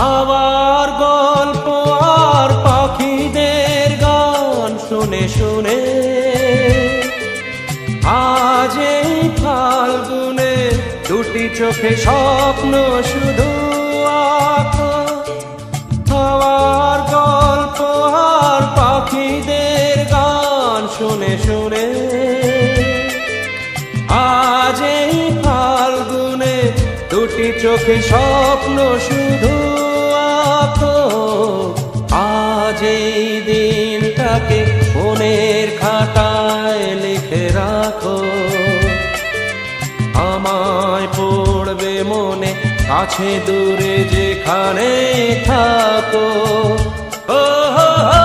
হাওয়ার গল্প আর পাখিদের গান শুনে শুনে আজ এই ফাল্গুনে দুটি চোখে স্বপ্ন শুধু আঁকা। হাওয়ার গল্প আর পাখিদের গান শুনে শুনে আজ এই ফাল্গুনে দুটি চোখে স্বপ্ন শুধু আঁকো। আজ এই দিনটাকে মনের খাতায় লিখে রাখো, আমায় পড়বে মনে কাছে দূরে যেখানে থাকো। ও হো হো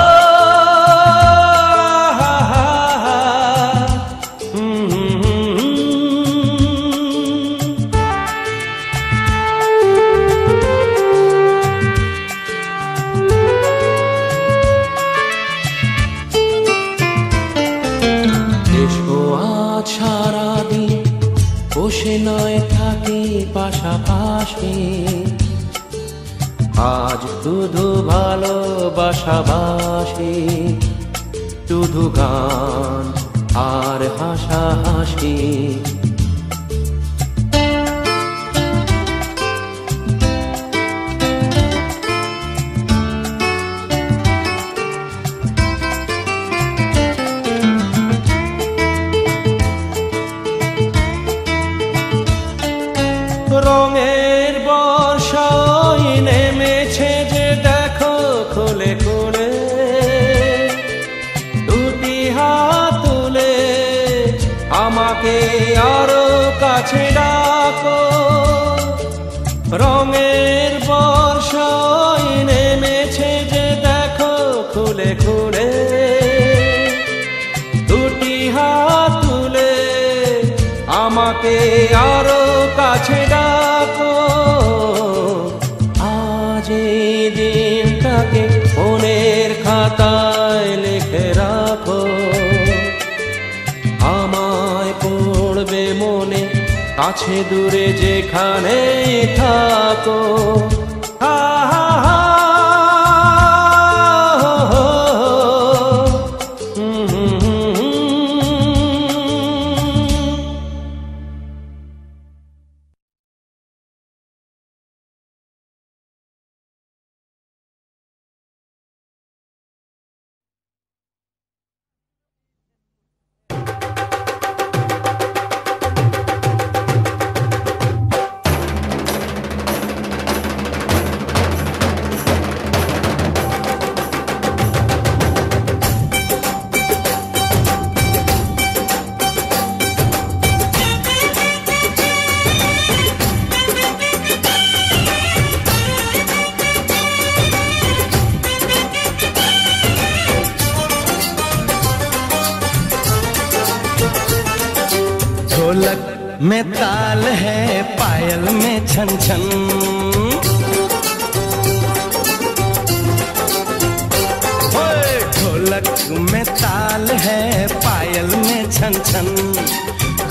সারাদিন বসে নয় থাকি পাশাপাশি, আজ শুধু ভালোবাসাবাসি, শুধু গান আর হাসাহাসি। রঙের বর্ষায় নেমেছে যে দেখো খুলে খুলে, দুটি হাত তুলে আমাকে আরো কাছে ডাকো। রঙের বর্ষায় নেমেছে যে দেখো খুলে খুলে, দুটি হাত তুলে আমাকে আরো কাছে ডাকো। আজ এই দিনটাকে মনের খাতায় লিখে রাখো, আমায় পড়বে মনে কাছে দূরে যেখানে থাকো। হা হা হা ढोलक में ताल है पायल में छन छन, ढोलक में ताल है पायल में छन छन,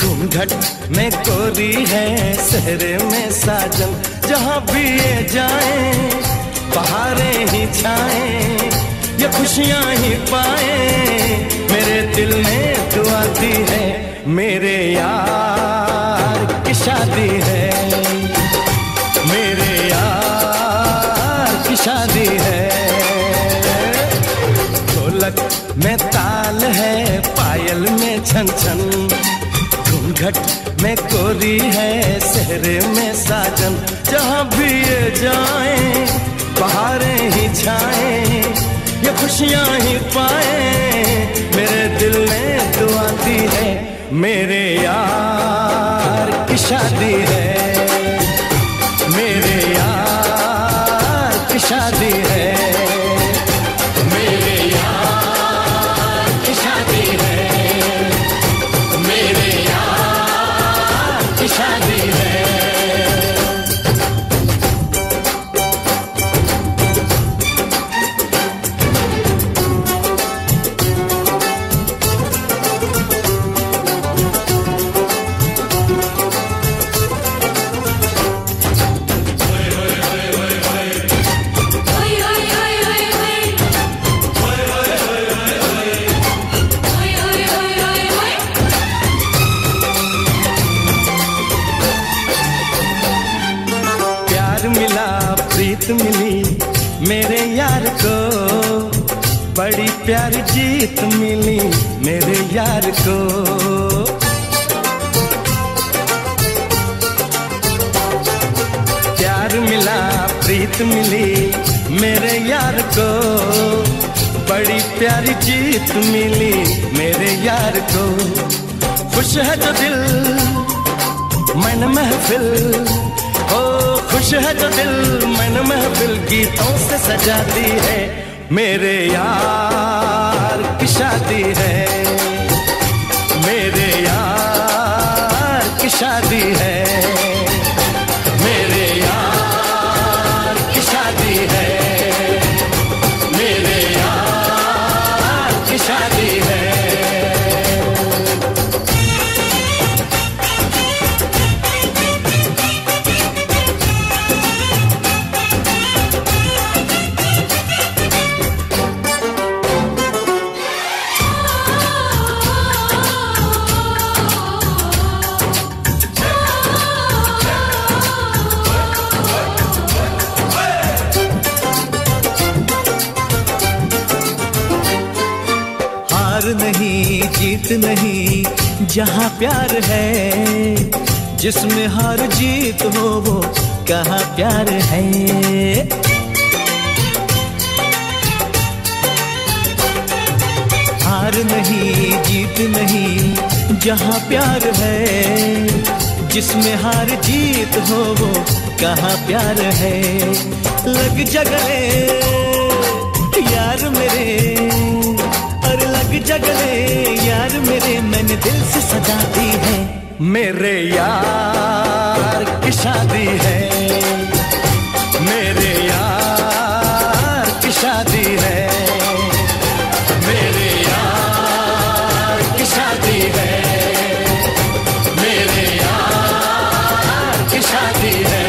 घूंघट में गोरी है सहरे में साजन। जहाँ भी ये जाए बहारें ही छाए, ये खुशियाँ ही पाए, मेरे दिल ने दुआ दी है, मेरे यार की शादी है, मेरे यार की शादी है। ढोलक में ताल है पायल में छन छन, घूंघट में गोरी है सहरे में साजन। जहाँ भी ये जाए बहारें ही छाए, ये खुशियाँ ही पाए, मेरे दिल ने दुआ दी है, मेरे यार की शादी है, मेरे यार की शादी है, मेरे यार की शादी है, मेरे यार की शादी है। प्यार मिला प्रीत मिली मेरे यार को, बड़ी प्यारी जीत मिली मेरे यार को। प्यार मिला प्रीत मिली मेरे यार को, बड़ी प्यारी जीत मिली मेरे यार को। खुश है जो दिल मन महफिल, ओ खुश है जो दिल मन महफिल गीतों से सजाती है, मेरे यार की शादी है, मेरे यार की शादी है, मेरे यार की शादी है, मेरे यार की शादी है। नहीं जीत नहीं जहाँ प्यार है, जिसमें हार जीत हो वो कहाँ प्यार है। हार नहीं जीत नहीं जहाँ प्यार है, जिसमें हार जीत हो वो कहाँ प्यार है। लग जा गले यार मेरे, और लग जा गले यार मेरे, मैंने दिल से सजा दी है, मेरे यार की शादी है, मेरे यार की शादी है, मेरे यार की शादी है, मेरे यार की शादी है।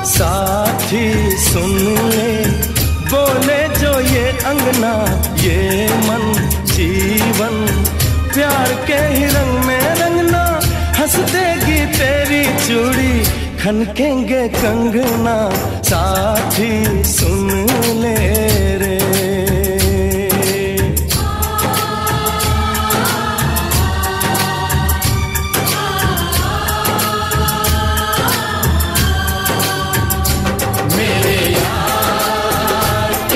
साथी सुन ले बोले जो ये अंगना ये मन जीवन, प्यार के ही रंग में रंगना, हंस देगी तेरी चूड़ी खनकेंगे कंगना। साथी सुन ले रे,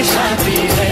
शादी है।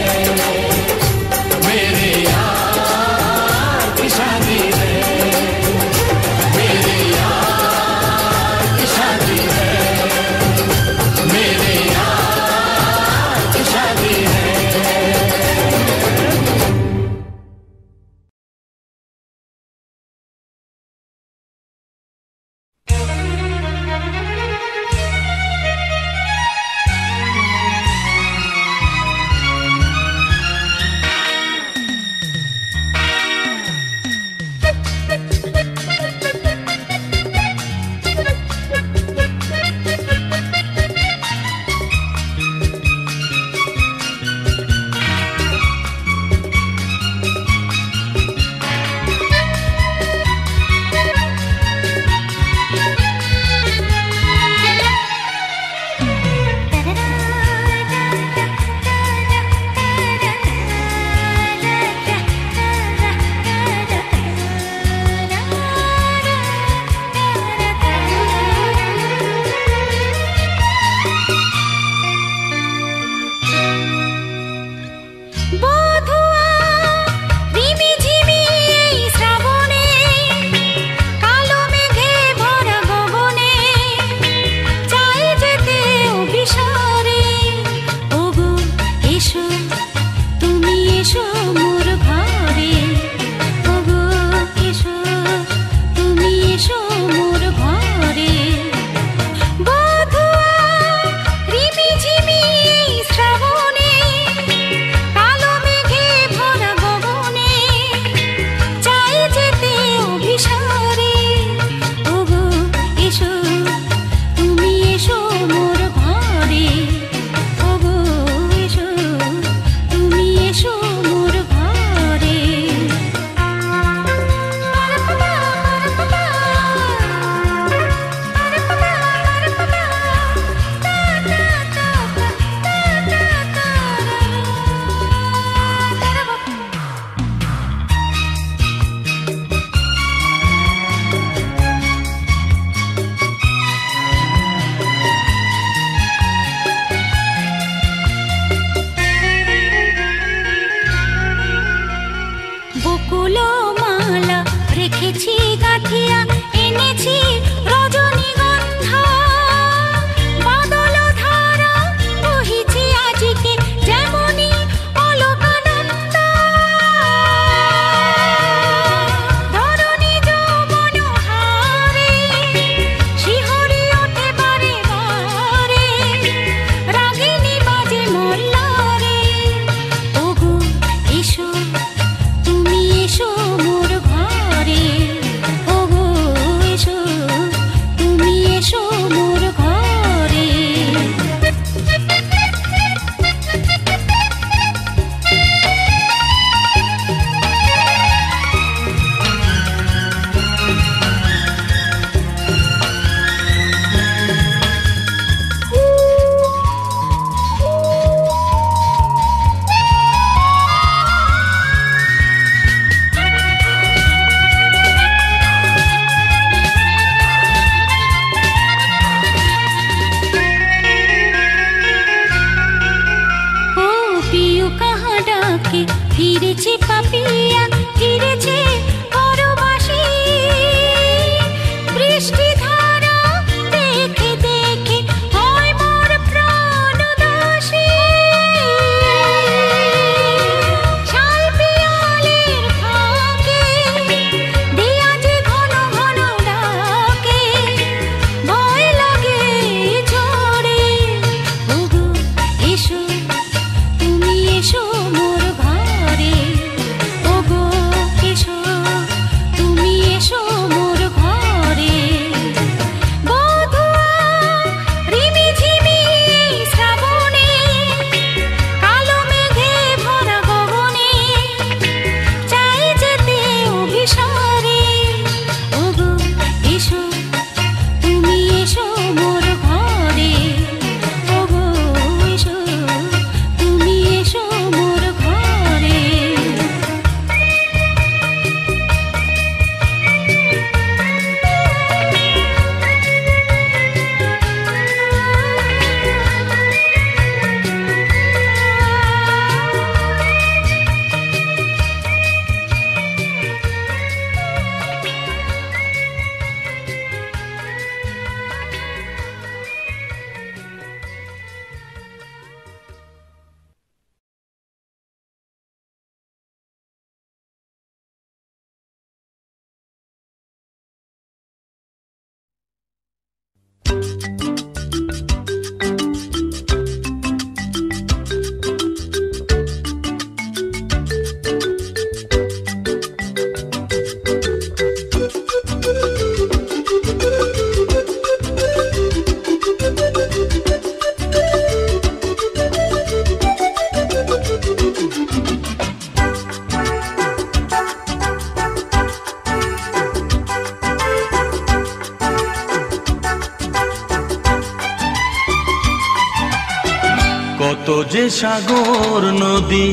কত যে সাগর নদী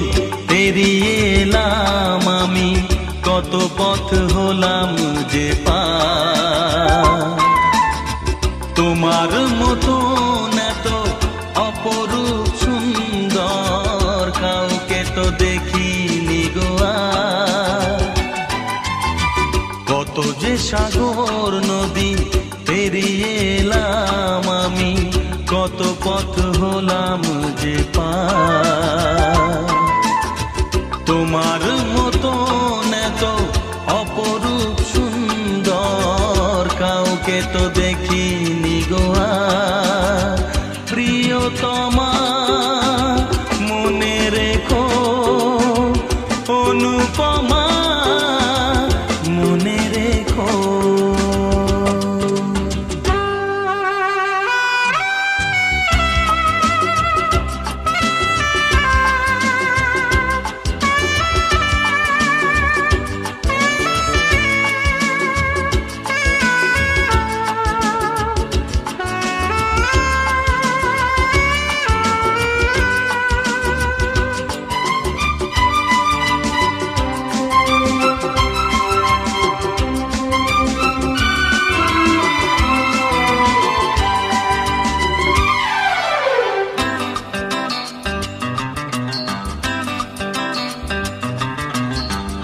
পেরিয়ে এলাম আমি, কত পথ হলাম যে পার। তোমার মতন এত অপরূপ সুন্দর কাউকে তো দেখিনি গো আর। কত যে সাগর নদী পেরিয়ে এলাম আমি, কত পথ হলাম যে পার। তোমার মতন এত অপরূপ সুন্দর কাউকে তো দেখিনি গো আর। প্রিয়তমা মনে রেখো, অনুপমা মনে রেখো।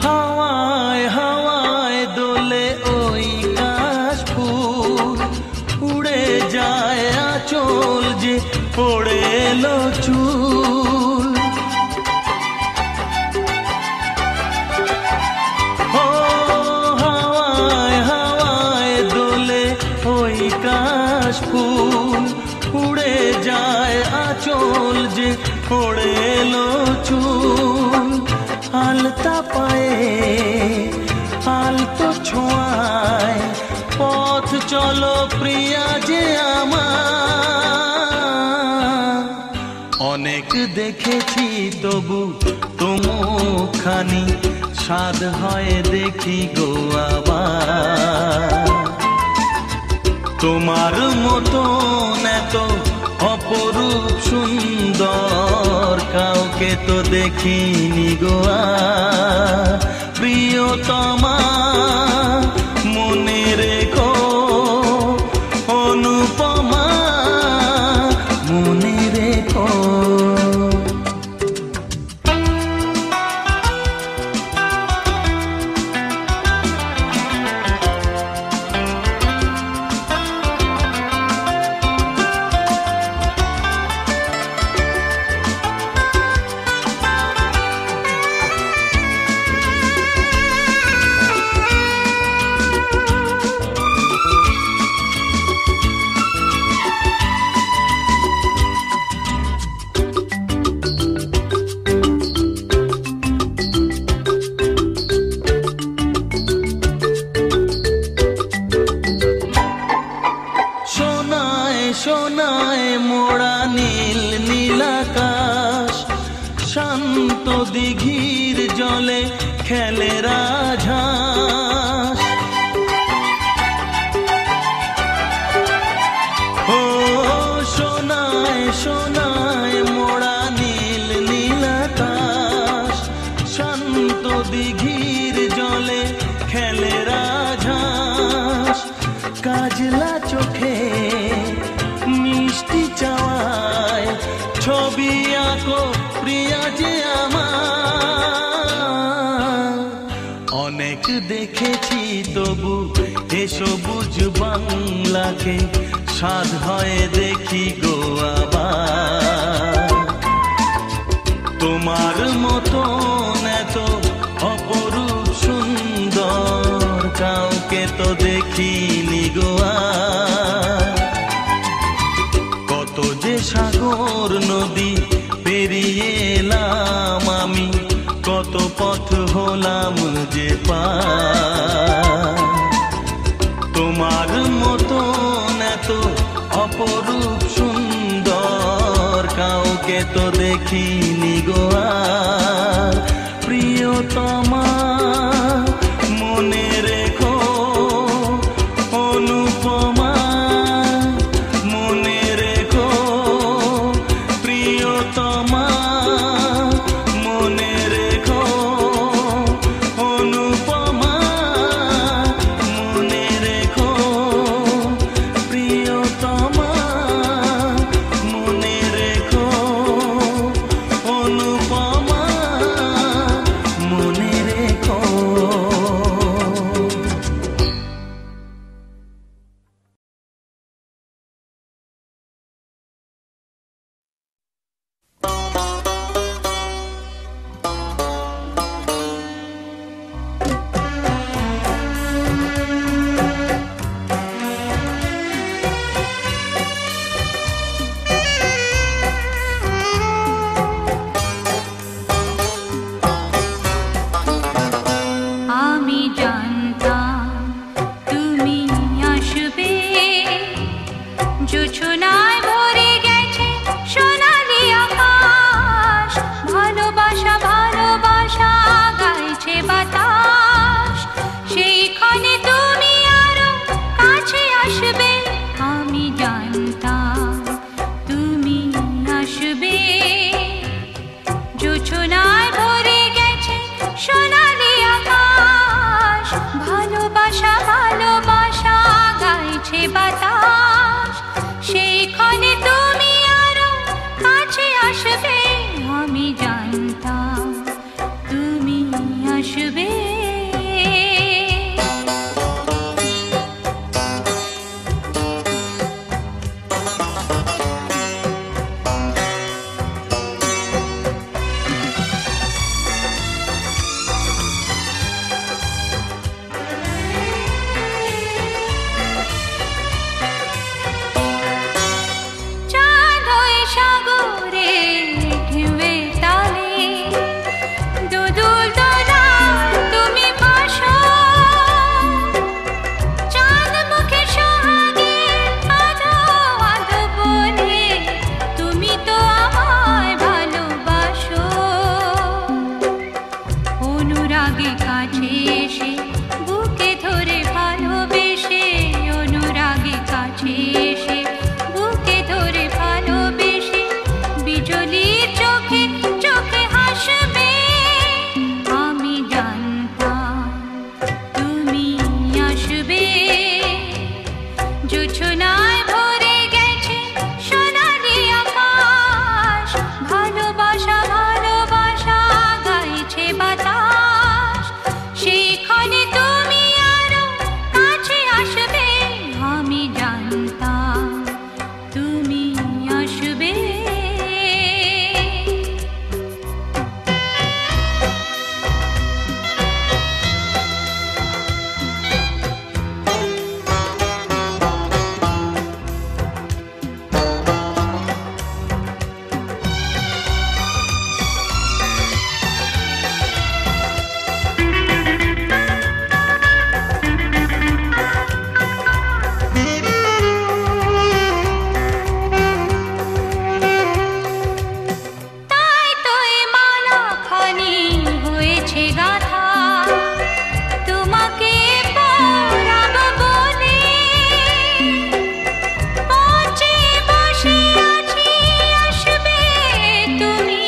হাওয়ায় হাওয়ায় দোলে ওই কাশফুল, উড়ে যায় আঁচল যে পড়ে এলো চুল। ও হাওয়ায় হাওয়ায় দোলে ওই কাশফুল, উড়ে যায় আঁচল যে পড়ে এলো চুল। আলতা পায়ে আলতো ছোঁয়ায় পথ চলো প্রিয়া যে আমার। অনেক দেখেছি তবু তোমখানি স্বাদ হয় দেখি গো আবার। তোমার মতন এত অপরূপ সুন্দর কাউকে তো দেখিনি গো আর। প্রিয়তমা মনে রেখো, অনুপমা মনে রেখো। সোনায় মোড়া নীল নীলাকাশ, শান্ত দিঘির জলে খেলে রাজহাঁস। ও সোনায় সোনায় মোড়া নীল নীলাকাশ, শান্ত দিঘির জলে খেলে রাজহাঁস। কাজলা চোখে মিষ্টি চাওয়ায় ছবি আঁকো প্রিয়া যে আমার। অনেক দেখেছি তবু এ সবুজ বাংলাকে স্বাদ হয় দেখি গো আবার। তোমার মতন এত অপরূপ সুন্দর কাউকে তো দেখিনি গো আর। তোমার মতন এত অপরূপ সুন্দর কাউকে তো দেখিনি গো আর। প্রিয়তমা মনে রেখো, অনুপমা মনে রেখো, প্রিয়তমা মনে রেখো, অনুপমা মনে রেখো, প্রিয়তমা মনে রেখো, অনুপমা মনে রেখো। আমি জানতাম তুমি আসবে, জোছনায় ভরে গেছে সোনালি আকাশ, ভালোবাসা ভালোবাসা গাইছে বাতাস, সেইখানে তুমি আরো কাছে আসবে। আমি জানতাম তুমি আসবে, জোছনায় ভরে গেছে সোনালি আকাশ, ভালোবাসা ভালোবাসা গাইছে বাতাস, সেইখানে তুমি আরো কাছে আসবে। আমি জানতাম তুমি আসবে। চাঁদ হয়ে সাগরে ঢেউয়ে তালে দোদুল দোলায় তুমি ভাসো, চাঁদ মুখে সোহাগে আধো আধো বলে তুমি তো আমায় ভালোবাসো। অনুরাগে কাছে এসে বুকে ধরে ভালোবেসে, অনুরাগে কাছে এসে বুকে ধরে ভালোবেসে, বিজলির চোখে চোখে হাসবে। আমি জানতাম তুমি আসবে, জোছনায় ভরে গেছে সোনালি আকাশ, ভালোবাসা ভালোবাসা গাইছে বাতাস, সেইখানে তুমি আরো কাছে আসবে। আমি জানতাম তুমি আসবে। তাই তো এ মালাখানি হয়েছে গাথা, তোমাকে পরাবো বলে। মঞ্চে বসে আছি, আসবে তুমি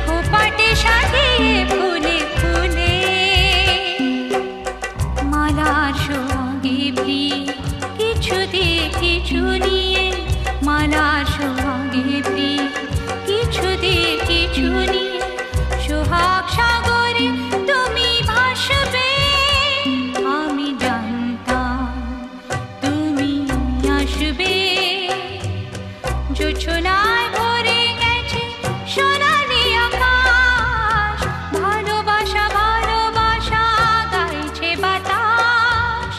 খোপাটে সাজিয়ে ফুলে ফুলে। মালার সঙ্গে প্রিয় কিছু দিয়ে কিছু নিয়ে, মালার সঙ্গে প্রিয় কিছু দিয়ে কিছু নিয়ে, সোহাগ সাগরে তুমি ভাসবে। আমি জানতাম তুমি আসবে, জোছনায় ভরে গেছে সোনালি আকাশ, ভালোবাসা ভালোবাসা গাইছে বাতাস,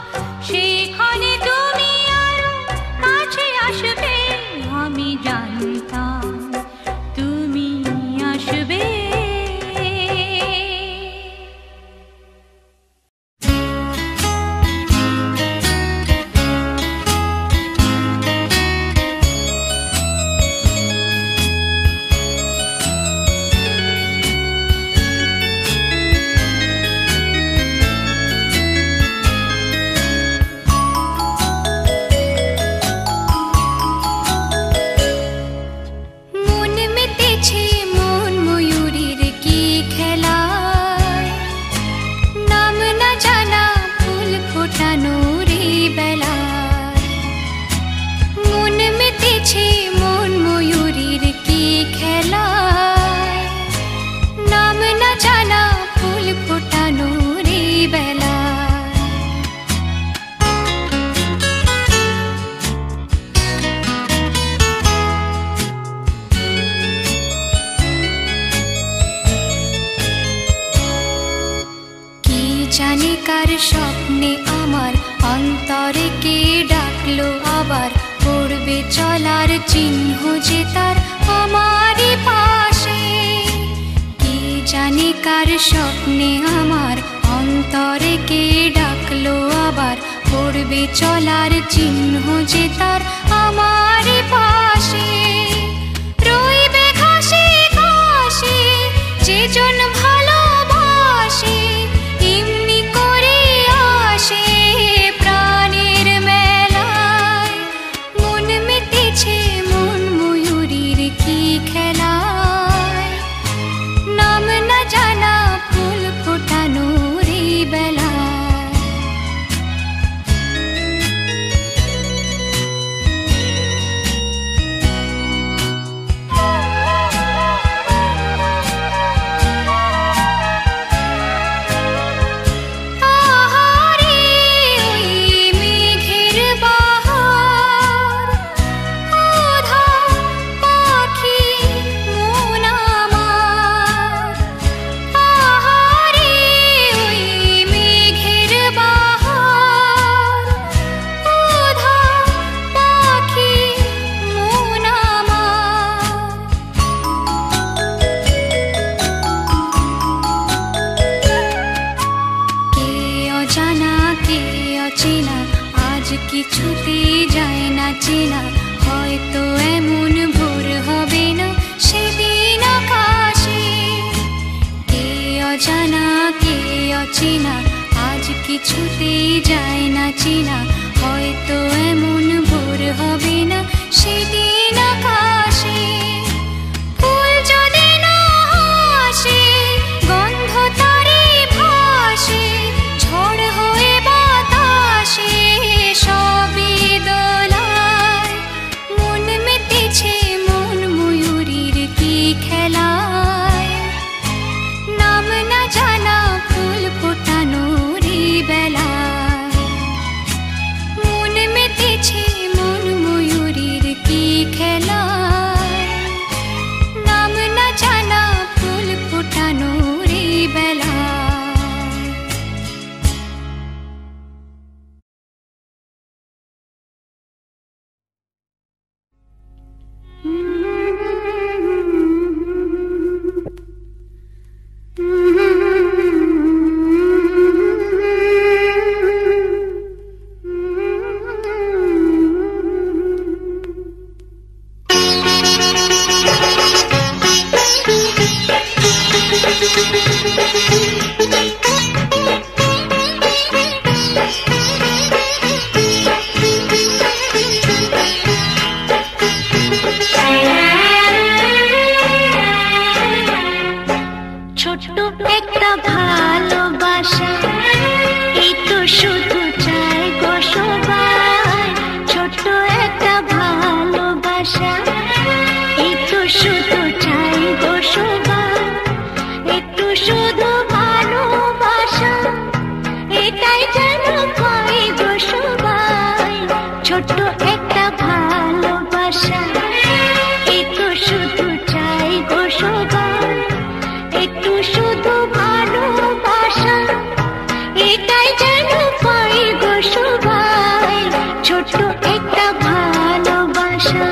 কার স্বপ্নে আমার অন্তরে কে ডাকলো আবার পড়বে চলার চিহ্ন যে তার আমারই পাশে। কে জানে কার স্বপ্নে আমার অন্তরে কে ডাকলো আবার পড়বে চলার চিহ্ন যে তার আমারই পাশে। রইবে ঘাসে ঘাসে যেজন ভালোবাসে এমনি করে আসে প্রাণের মেলায়। মন মেতেছে মন ময়ূরীর কি খেলায়, নাম না জানা ফুল ফোটানোর এই বেলায়। কিছুতেই যায় না চেনা, হয়তো এমন ভোর হবে না সেদিন আকাশে। কে অজানা কে অচেনা আজ কিছুতেই যায় না চেনা, হয়তো এমন ভোর হবে না সেদিন আকাশে। ফুল যদি না হাসে গন্ধ তারে ভাসে, ঝড় হয়ে বাতাসে সবই দোলায়। মন মেতেছে মন ময়ূরীর কি খেলায়, নাম না জানা ফুল ফোটানোর এই বেলায়। মন মেতেছে মন ময়ূরীর কি খেলায়, নাম না জানা ফুল ফোটানোর এই বেলায়। ছোট্ট একটা ভালোবাসা এই তো শুধু চাই গো সবাই। ছোট্ট একটা ভালোবাসা এই তো শুধু চাই গো সবাই। একটু শুধু ভালোবাসা এটাই যেন পাই গো সবাই। ছোট্ট একটা ভালোবাসা এই তো শুধু চাই গো সবাই। একটু শুধু ভালোবাসা এটাই যেন পাই গো সবাই। ছোট্ট একটা ভালোবাসা।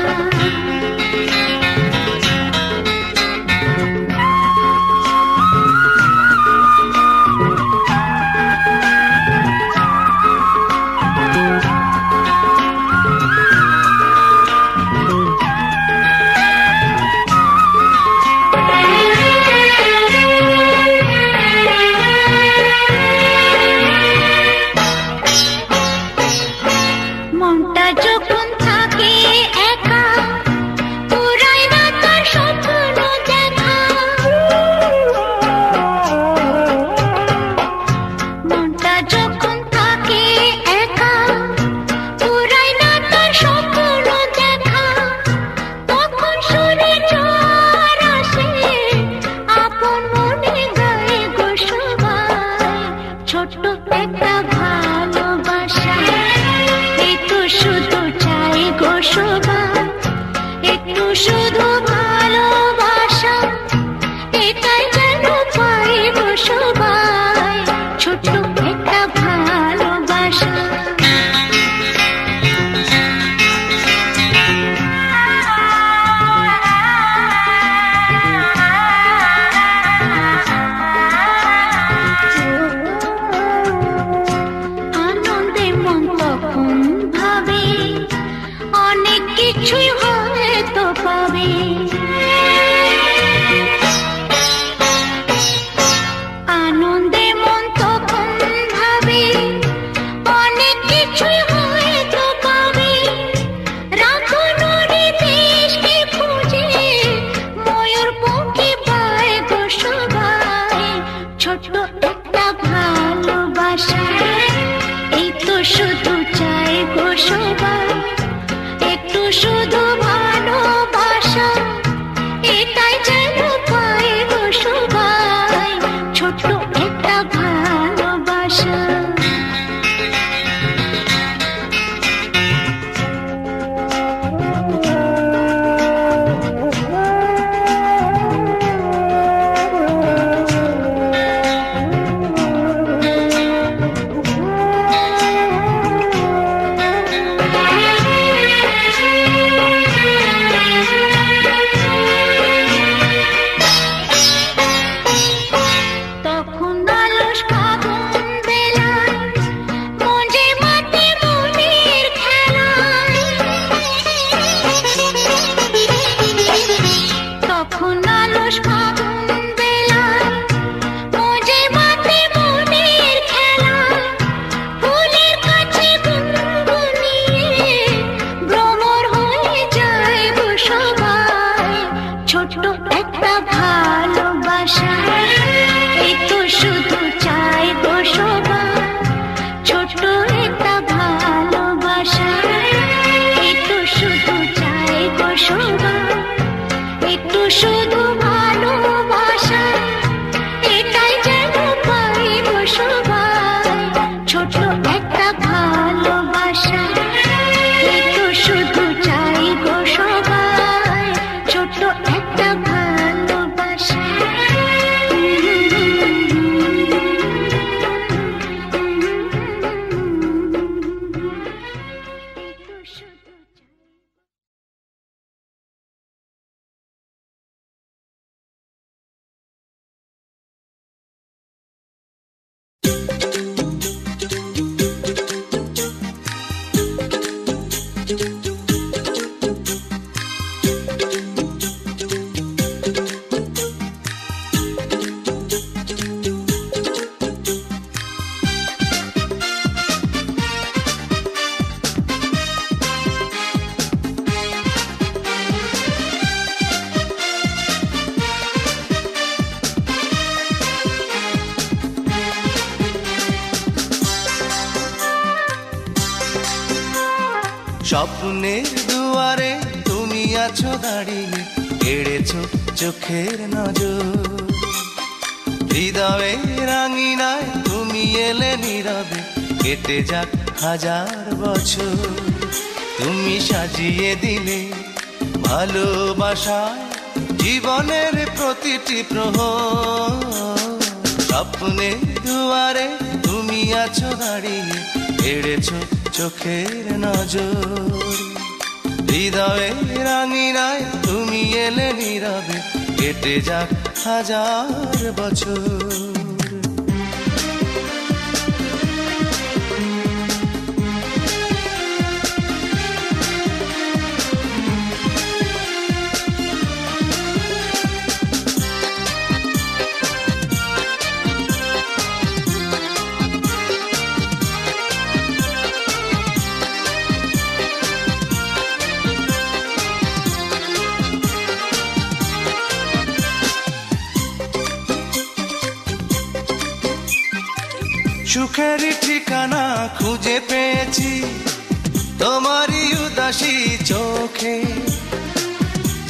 মনটা যখন থাকে একা পুরাই না তার স্বপ্ন দেখা। মনটা যখন থাকে একা পুরাই না তার স্বপ্ন দেখা। তখন শুনে ঝড় আসে আপন মনে গায়ে গো সবাই। ছোট্ট একটা ভালোবাসা একটু শুধু চাই গো সবাই। একটু শুধু ভালোবাসা এটাই যেন পাই গো সবাই। ছোট্ট একটা কিছুই হয়তো পাবে। আনন্দে মন তখন ভাবে অনেক কিছুই হয়তো পাবে। রাখো নদী দেশকে খুঁজে ময়ূর পঙ্খী পায় গো সবাই। ছোট্ট একটা ভালোবাসা এই তো শুধু চাই গো সবাই। একটু শুধু ভালোবাসা এটাই যেন পাই গো সবাই। ছোট্ট একটা ভালোবাসা। তখন আলস ফাগুন বেলায় মঞ্জে মাতে মনের খেলায়। তখন আলস ফাগুন বেলায় মঞ্জে মাতে মনের খেলায়। ফুলের কাছে গুনগুনিয়ে ভ্রমর হয়ে যায় গো সবাই। ছোট্ট একটা ভালোবাসা এই তো শুধু চাই গো সবাই। ছোট্ট একটা ভালোবাসা এই তো শুধু চাই গো সবাই। একটু শুধু ভালোবাসা এটাই যেন পাই গো সবাই। ছোট্ট একটা ভালোবাসা এই তো শুধু চাই গো সবাই। ছোট্ট একটা ভালোবাসা। স্বপ্নের দুয়ারে তুমি আছো দাঁড়িয়ে, কেড়েছো চোখের নজর। হৃদয়ের আঙিনায় তুমি এলে নীরবে, কেটে যাক হাজার বছর। তুমি সাজিয়ে দিলে ভালোবাসায় জীবনের প্রতিটি প্রহর। স্বপ্নের দুয়ারে তুমি আছো দাঁড়িয়ে, কেড়েছো চোখের নজর। হৃদয়ের আঙিনায় তুমি এলে নীরবে, কেটে যাক হাজার বছর। সুখের ঠিকানা খুঁজে পেয়েছি তোমারই উদাসী চোখে।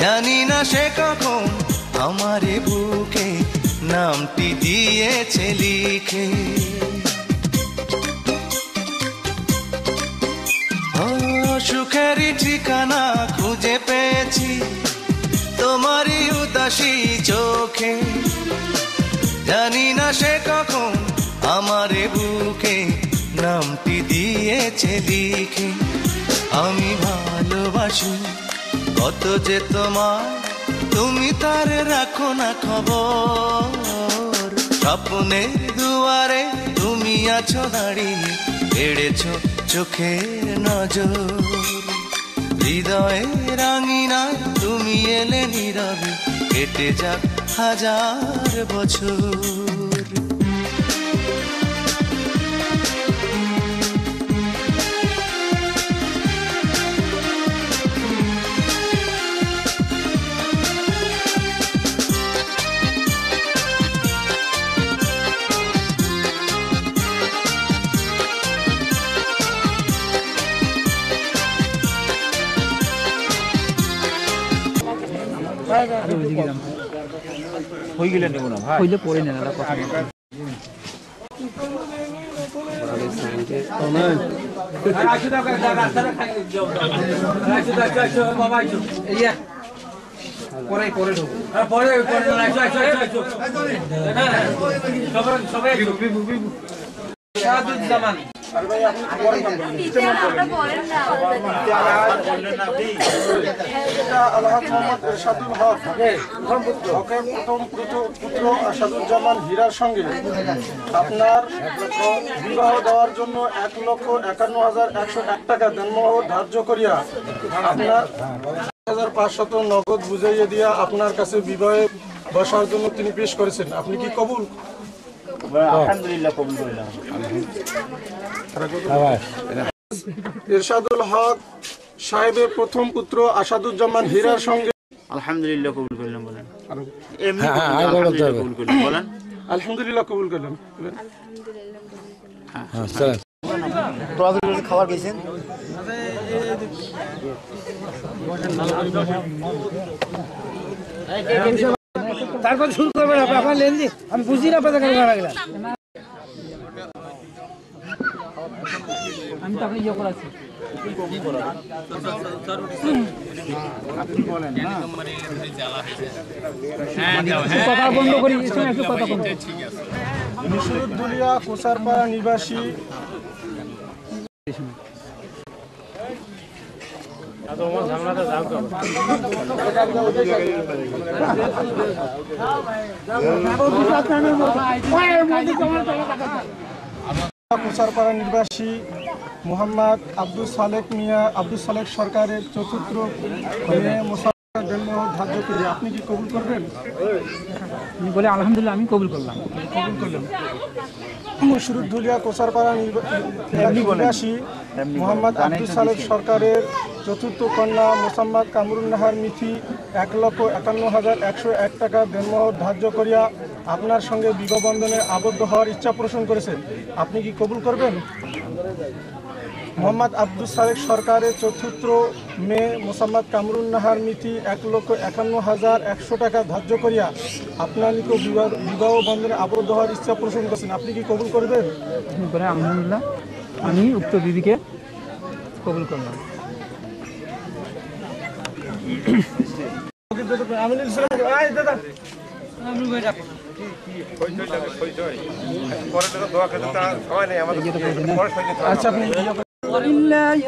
জানি না সে কখন আমারে বুকে নামটি দিয়েছে লিখে। ও সুখের ঠিকানা খুঁজে পেয়েছি তোমারই উদাসী চোখে। জানি না সে কখন আমারে বুকে নামটি দিয়েছে লিখে। আমি ভালোবাসি কত যে তোমার, তুমি তার রাখো না খবর। স্বপ্নের দুয়ারে তুমি আছো দাঁড়িয়ে, কেড়েছো চোখের নজর। হৃদয়ের আঙিনায় তুমি এলে নীরবে, কেটে যাক হাজার বছর। প্রথম পুত্র আসাদুজ্জামান হীরার সঙ্গে আপনার বিবাহ দেওয়ার জন্য ১,৫১,১০১ টাকা দেনমোহর ধার্য করিয়া আপনার ১,৫০০ নগদ বুঝাইয়া দিয়া আপনার কাছে বিবাহে বসার জন্য তিনি পেশ করেছেন। আপনি কি কবুল? আলহামদুলিল্লাহ কবুল করলাম। ইরশাদুল হক সাহেবের প্রথম পুত্র আসাদুজ্জামান হীরার সঙ্গে আলহামদুলিল্লাহ কবুল করলাম বলেন। এমনি আলহামদুলিল্লাহ কবুল করলাম বলেন। আলহামদুলিল্লাহ কবুল করলাম। তোরা খাবার খেয়েছেন? তারপর শুরু করবেন আপনার লেনদি, আমি বুঝি না আপনাদের কাছে লাগলাম। আমি তো আপনি ইয়ে করাচ্ছি। কথা বন্ধ করি, একটু কথা বন্ধ। মিশরুদ্দুলিয়া কোসারপাড়া নিবাসী কোসারপাড়া নিবাসী মোহাম্মদ আব্দুল সালেক মিয়া আব্দুল সালেক সরকারের চতুর্থ মেয়ে মোসাফির দেনমোহর ধার্য করে আপনি কি কবুল করবেন? আমি বলে আলহামদুলিল্লাহ আমি কবুল করলাম। কবুল করলাম। মিশরুদ্দুলিয়া কোসারপাড়া নিবাসী মোহাম্মদ আব্দুল সালেক সরকারের চতুর্থ কন্যা মোসাম্মদ কামরুন্নাহার মিথি ১,৫১,১০১ টাকা দেনমোহর ধার্য করিয়া আপনার সঙ্গে বিবাহ বন্ধনে আবদ্ধ হওয়ার ইচ্ছা পোষণ করেছেন। আপনি কি কবুল করবেন? মোহাম্মদ আব্দুল সালেক সরকারের চতুর্থ মেয়ে মোসাম্মদ কামরুন্নাহার মিথি ১,৫১,১০১ টাকা ধার্য করিয়া আপনার নিকট বিবাহ বন্ধনে আবদ্ধ হওয়ার ইচ্ছা পোষণ করেছেন। আপনি কি কবুল করবেন? আলহামদুলিল্লাহ আমি উক্ত বিবিকে কবুল করলাম।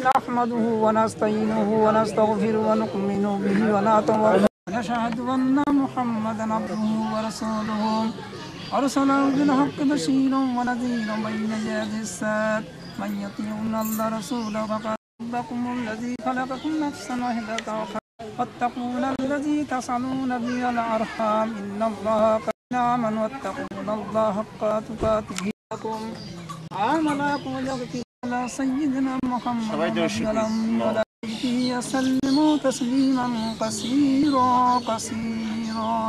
نحمده ونستعينه ونستغفره ونؤمن به ونتوكل ونشهد أن محمدا عبده ورسوله أرسله بالحق بشيرا ونذيرا بين يدي الساعة من يطيع الله رسوله فقد ربكم الذي خلقكم نفسا واحدة واتقون الذي تسألون به الأرحام إن الله كان آمنوا واتقون الله حق تقاته آمنكم يغفر على سيدنا محمد وعلى آله وسلموا تسليما كثيرا كثيرا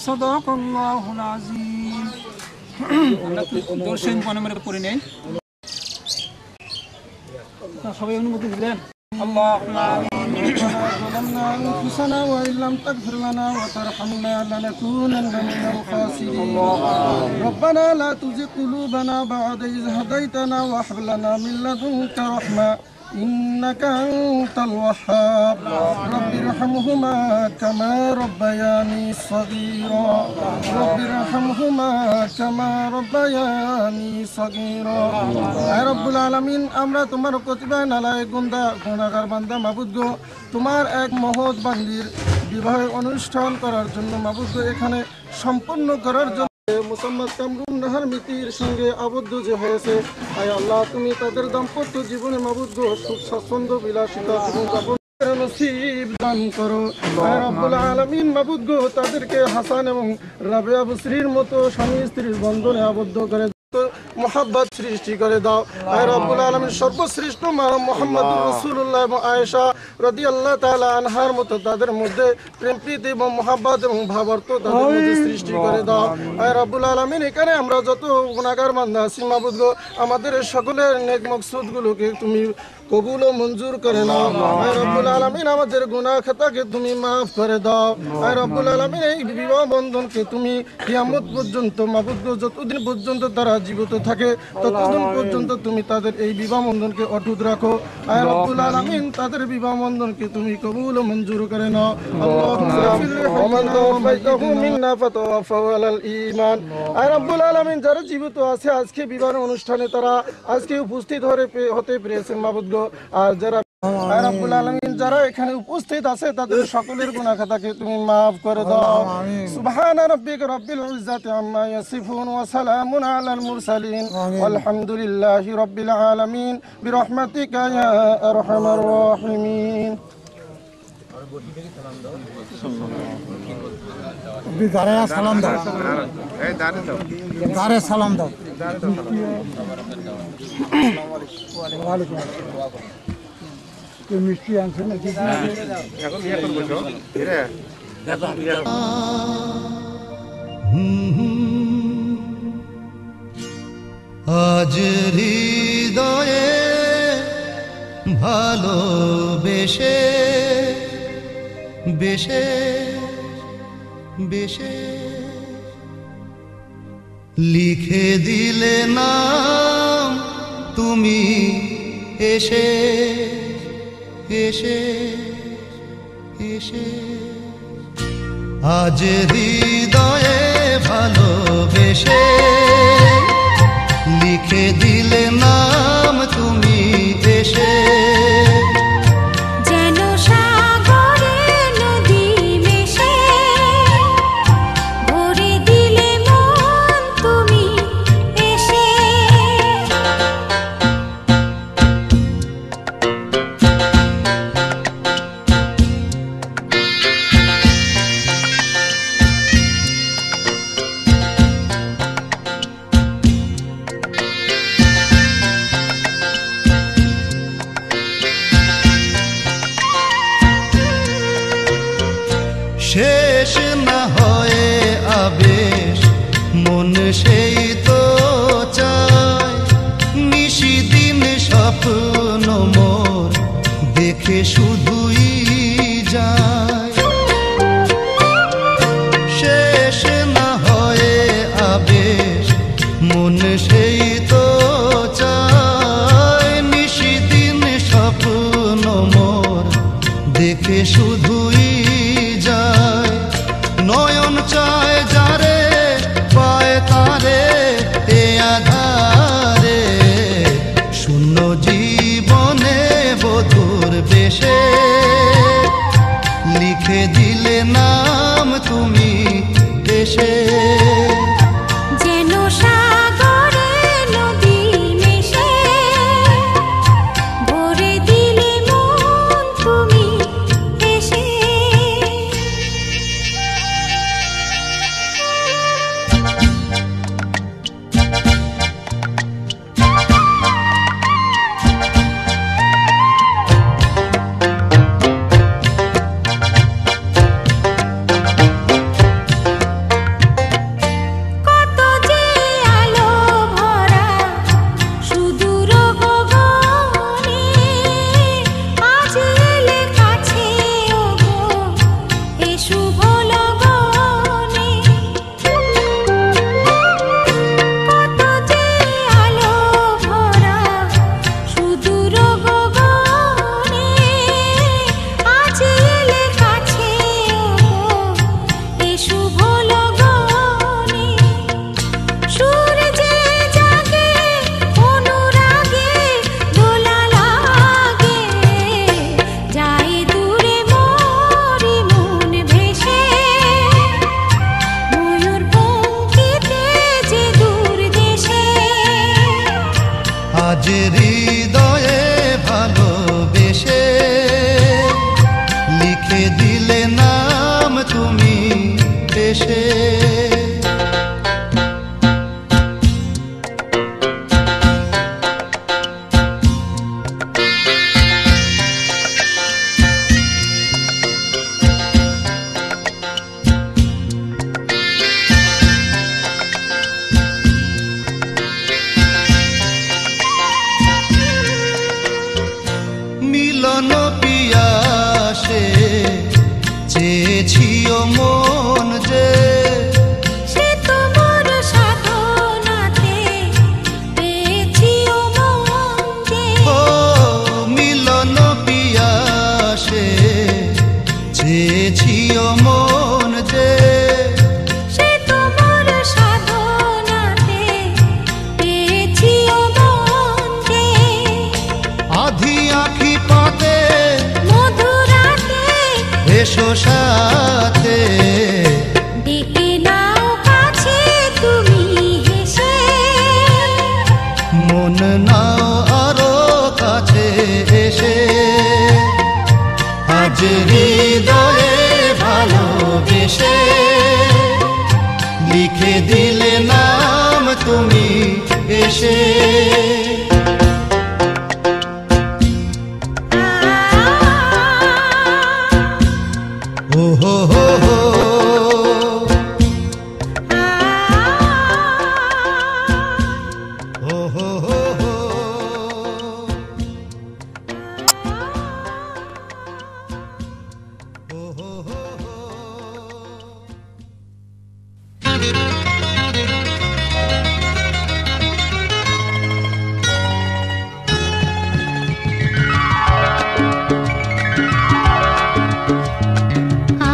صدق الله العظيم দর্শন পনেরো পড়ে নেই সবাই অনুমতি দিলেন اللهم آمين ظلمنا أنفسنا وإن لم تغفر لنا وترحمنا لنكونن من الخاسرين ربنا لا تزغ قلوبنا بعد إذ هديتنا وهب لنا من لدنك رحمة إنك أنت الوهاب رب ارحمهما كما ربياني صغيرا رب ارحمهما كما ربياني صغيرا يا رب العالمين আমরা তোমার প্রতিবায় নালায় গুনাহগার বান্দা মাবুদ গো তোমার এক মহৎ বান্দির বিবাহের অনুষ্ঠান করার জন্য মাবুদ গো এখানে সম্পূর্ণ করার জন্য মোসাম্মদ কামরুন্নাহার মিতির সঙ্গে আবদ্ধ যে হয়েছে আয় আল্লাহ তুমি তাদের দাম্পত্য জীবনে মাবুদ গো সুখ স্বাচ্ছন্দ্য বিলাসিতা এবং নসিব দান করো আয় রব্বুল আলামিন। মাবুদ গো, তাদেরকে হাসান এবং রাবেয়া বসরির মতো স্বামী স্ত্রীর বন্ধনে আবদ্ধ করে মোহাব্বত সৃষ্টি করে দাও আয় রব্বুল আলামিন। সর্বশ্রেষ্ঠ মা মুহাম্মদুর রাসূলুল্লাহ এবং আয়েশা রাদিয়াল্লাহু তাআলা আনহার মতো তাদের মধ্যে প্রেম প্রীতি এবং মোহাব্বত এবং ভাবার্থ তাদের মধ্যে সৃষ্টি করে দাও আয় রব্বুল আলামিন। এখানে আমরা যত গুনাহগার বান্দা আছি মাবুদ গো, আমাদের সকলের নেক মকসুদগুলোকে তুমি কবুল ও মঞ্জুর করে নাও আয় রব্বুল আলামিন। আমাদের গুনাহ খাতাকে তুমি মাফ করে দাও আয় রব্বুল আলামিন। এই বিবাহ বন্ধনকে তুমি কিয়ামত পর্যন্ত মাবুদ গো, যতদিন পর্যন্ত তারা জীবিত থাকে ততদিন পর্যন্ত তুমি তাদের এই বিবাহ বন্ধনকে অটুট রাখো আয় রব্বুল আলামিন। তাদের বিবাহ বন্ধনকে তুমি কবুল ও মঞ্জুর করে নাও। আল্লাহুম্মা ওমান তাওফাইতাহু মিন্না ফাতাওয়াফাহু আলাল ঈমান আয় রব্বুল আলামিন। যারা জীবিত আছে আজকে বিবাহ অনুষ্ঠানে তারা আজকে উপস্থিত হতে পেরেছে মাবুদ গো, আর যারা আয় রব্বুল আলামিন যারা এখানে উপস্থিত আছে তাদের সকলের গুনাহ খাতাকে তুমি মাফ করে দাও। সুবহান রাব্বিকা রাব্বিল ইজ্জাতি আম্মা ইয়াসিফুন ওয়া সালামুন আলাল মুরসালিন ওয়ালহামদুলিল্লাহি রাব্বিল আলামিন বিরহমাতিকা ইয়া আরহামার রাহিমিন। দাঁড়ে সালাম দাও, দাঁড়ে সালাম দাও। ওয়ালাইকুম মিষ্টি আনছে নাকি? আজ হৃদয়ে ভালোবেসে বেশে বেশে লিখে দিলে নাম তুমি এসে এসে এসে। আজ হৃদয়ে ভালোবেসে লিখে দিলে নাম তুমি এসে। যেন সাগরে নদী মেশে ভরে দিলে মন তুমি এসে। শেষ না হয়ে আবেশ মন সেই তো চায়, নিশিদিন স্বপ্ন মোর দেখে শুধুই যায়। শেষ না হয়ে আবেশ মন সেই তো চায়, নিশিদিন স্বপ্ন মোর দেখে শুধুই যায়। নয়ন চায় যারে পায় তারে এ আধারে, শূন্য জীবনে বধুর বেশে লিখে দিলে নাম তুমি এসে। যেন সাগরে নদী মেশে ভরে দিলে মন তুমি এসে। এসো সাথে, ডেকে নাও কাছে তুমি হেসে, মন নাও আরো কাছে এসে, আজ হৃদয়ে ভালোবেসে লিখে দিলে নাম তুমি এসে। ও হো হো হো, ও হো হো হো, ও হো হো হো।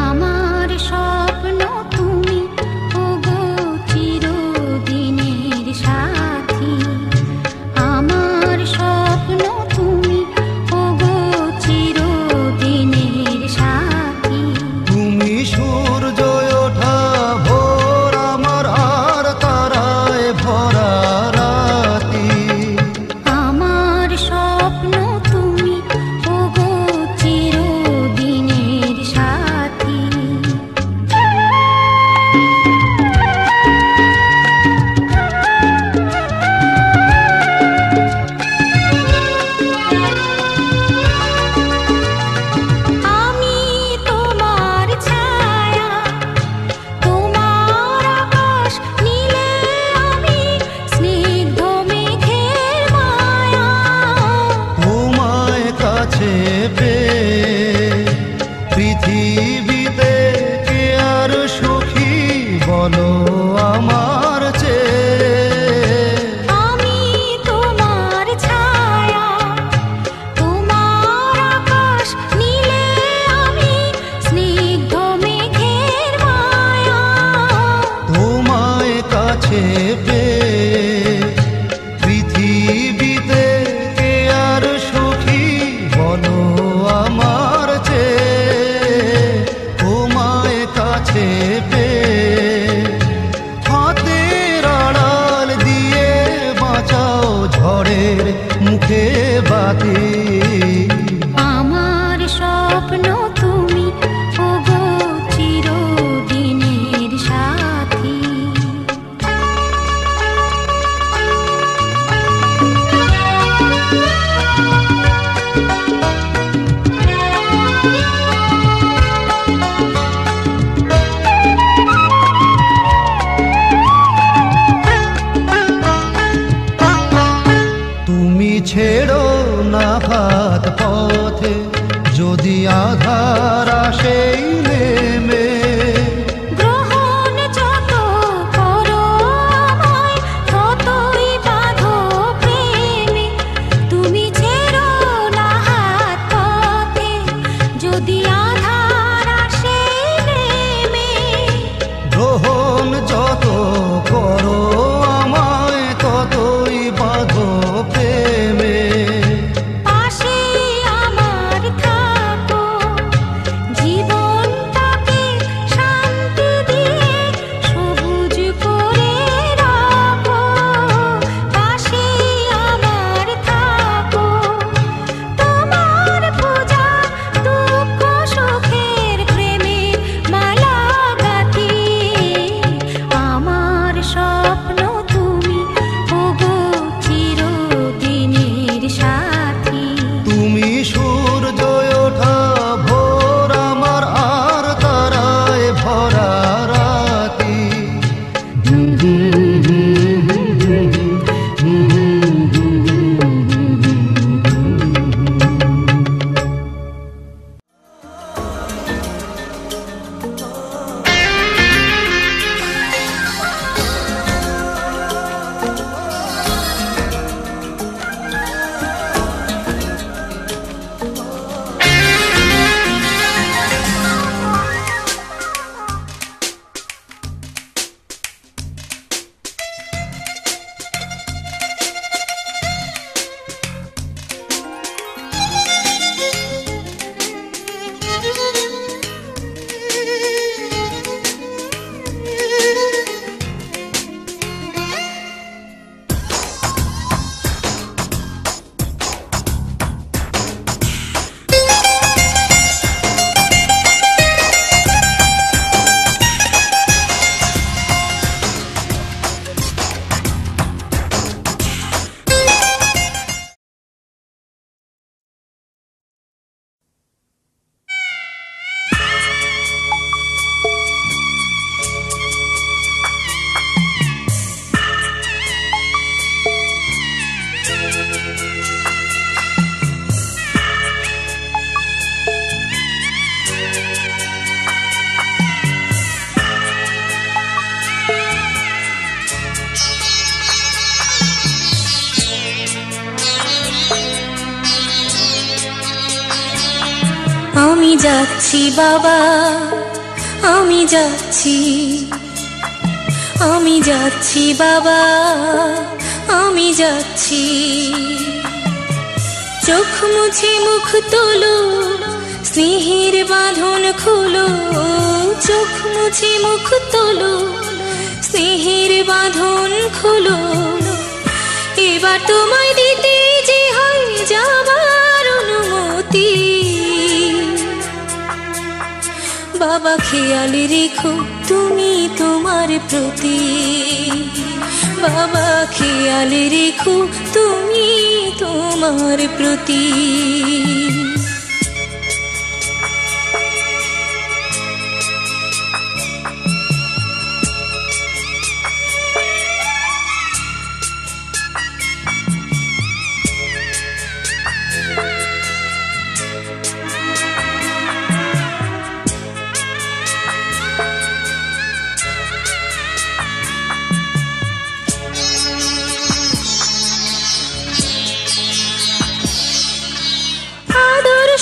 আমার স্বপ্ন তুমি ওগো চিরদিনের সাথী, আমার স্বপ্ন তুমি ওগো চিরদিনের সাথী। তুমি সূর্য ওঠা ভোর আমার আর তারায় ভরা রাতি, আমার স্বপ্ন তুমি ওগো চিরদিনের সাথী। আমি তোমার ছায়া, তোমার আকাশ নীলে আমি স্নিগ্ধ মেঘের মায়া। তোমায় কাছে পেয়ে পৃথিবীতে কে আর সুখী বলো আমার চেয়ে। আমি তোমার ছায়া, তোমার আকাশ নীলে আমি স্নিগ্ধ মেঘের মায়া। তোমায় কাছে পেয়ে পৃথিবীতে কে আর সুখী বলো আমার চেয়ে। তোমায় কাছে পেয়ে হাতের আড়াল দিয়ে বাঁচাও ঝড়ের মুখে বাতি। আমার স্বপ্ন তুমি ওগো চিরদিনের সাথী। তুমি ছেড়ো না হাত পথে যদি আধার আসেই নেমে। গ্রহণ যত করো আমায় ততই বাঁধো প্রেমে। তুমি ছেড়ো না হাত পথে যদি আধার আসে নেমে। গ্রহণ যত করো আমায় ততই বাঁধো প্রেমে। পাশে আমার থাকো, জীবনটা আমি যাচ্ছি বাবা, আমি যাচ্ছি, আমি যাচ্ছি বাবা, আমি যাচ্ছি। চোখ মুছে মুখ তোলো, স্নেহের বাঁধন খুলো, চোখ মুছে মুখ তোলো, স্নেহের বাঁধন খুলো। এবার তোমায় দিতে যে হয় যাবার অনুমতি। বাবা খেয়াল রেখো তুমি তোমার প্রতি, বাবা খেয়াল রেখো তুমি তোমার প্রতি।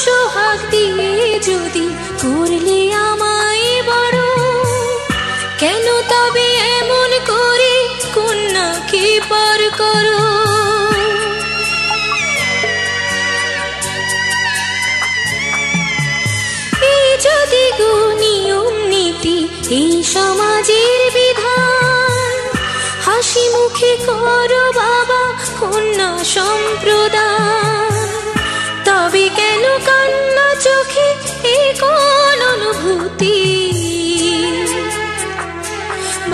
সোহাগ দিয়ে যদি করলে আমায় বড়, কেন তবে এমন করে কন্যাকে পার করো। এই যদি গো নিয়ম নীতি, এই সমাজের বিধান, হাসি মুখে করো বাবা কন্যা সম্প্রদান। তবে কেন কান্না চোখে এ কোন অনুভূতি।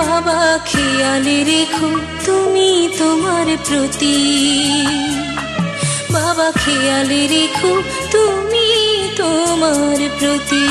বাবা খেয়াল রেখো তুমি তোমার প্রতি, বাবা খেয়াল রেখো তুমি তোমার প্রতি।